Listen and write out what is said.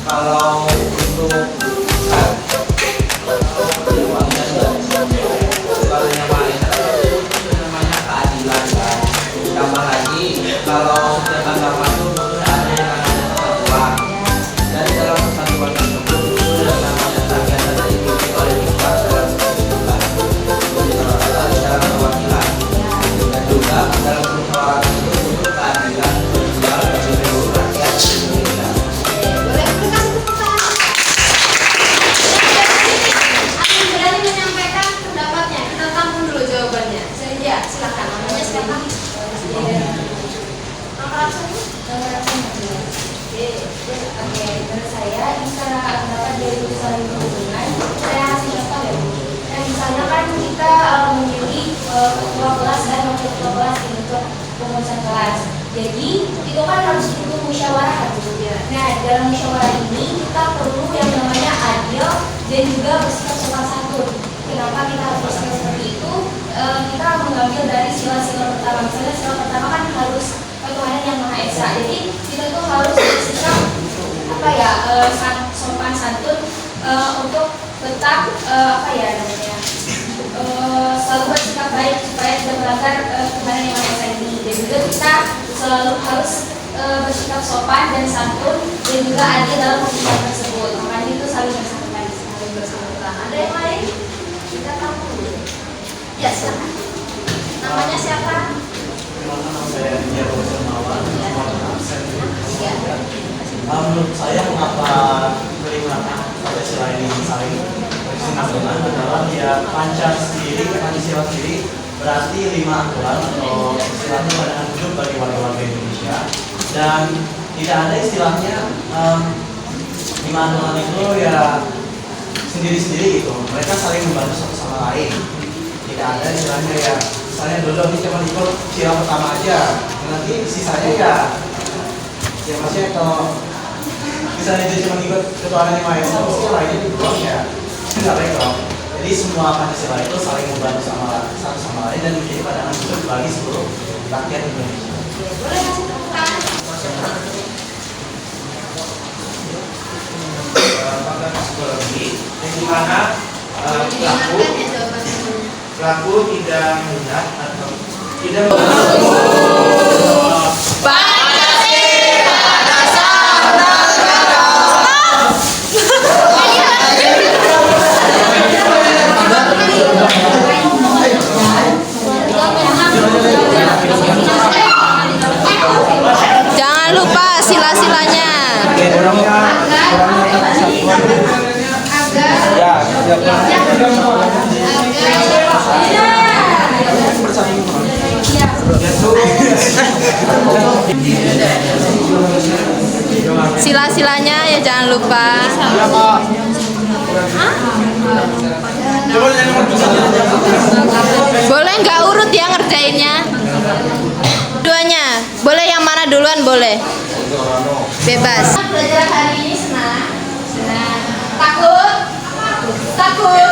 Kalau untuk namanya keadilan kan. Tambah lagi kalau setiap agama itu ada yang namanya persatuan. Dan dalam persatuan tersebut itu yang namanya terbiasa diikuti oleh kita dalam kehidupan. Dalam perwakilan dan juga dalam musyawarah tersebut untuk keadilan sosial bagi seluruh rakyat Indonesia. Berani menyampaikan pendapatnya, kita tampung dulu jawabannya. Ya, silakan. Namanya siapa? Oke, menurut saya bisa pendapat dari saling berhubungan. Saya kasih contoh ya. Nah, misalnya kan kita memilih ketua kelas dan wakil ketua kelas untuk pengurusan kelas. Jadi itu kan harus butuh musyawarah tentunya. Nah, dalam musyawarah ini kita perlu yang namanya adil dan juga bersikap sopan santun. Kenapa kita harus bersikap seperti itu? Kita mengambil dari sila-sila pertama. Misalnya sila pertama kan harus ketuhanan yang Maha Esa. Jadi kita tuh harus bersikap sopan santun untuk tetap selalu bersikap baik supaya tidak melanggar ketuhanan yang Maha Esa ini. Dan juga kita selalu harus bersikap sopan dan santun dan juga adil dalam keputusan tersebut. Makanya itu saling bersangkutan. Ada yang lain? Kita tampung dulu. Ya, silakan. Namanya siapa? Nama saya Diego Semawan. Menurut saya mengapa menggunakan Pancasila ini saling berkesinambungan adalah ya Pancasila sendiri berarti 5 aturan atau istilahnya pandangan hidup bagi warga-warga Indonesia, dan tidak ada istilahnya 5 aturan itu ya sendiri-sendiri gitu. Mereka saling membantu satu sama lain. Tidak ada istilahnya ya misalnya dulu ini cuma ikut sila pertama aja, nanti sisanya ya maksudnya kalau misalnya dia cuma ikut ketuhanan yang Maha Esa, mesti lainnya dibuang ya nggak baik dong. Jadi semua Pancasila itu saling membantu satu sama lain dan menjadi pandangan hidup bagi seluruh rakyat Indonesia. Boleh kasih tepuk tangan? Pakar psikologi yang dimana pelaku tidak melihat atau tidak Jangan lupa sila-silanya. Sila-silanya ya jangan lupa. Boleh nggak urut ya ngerjainnya? Duanya. Boleh yang mana duluan boleh. Bebas. Pelajaran hari ini senang. Takut? Takut?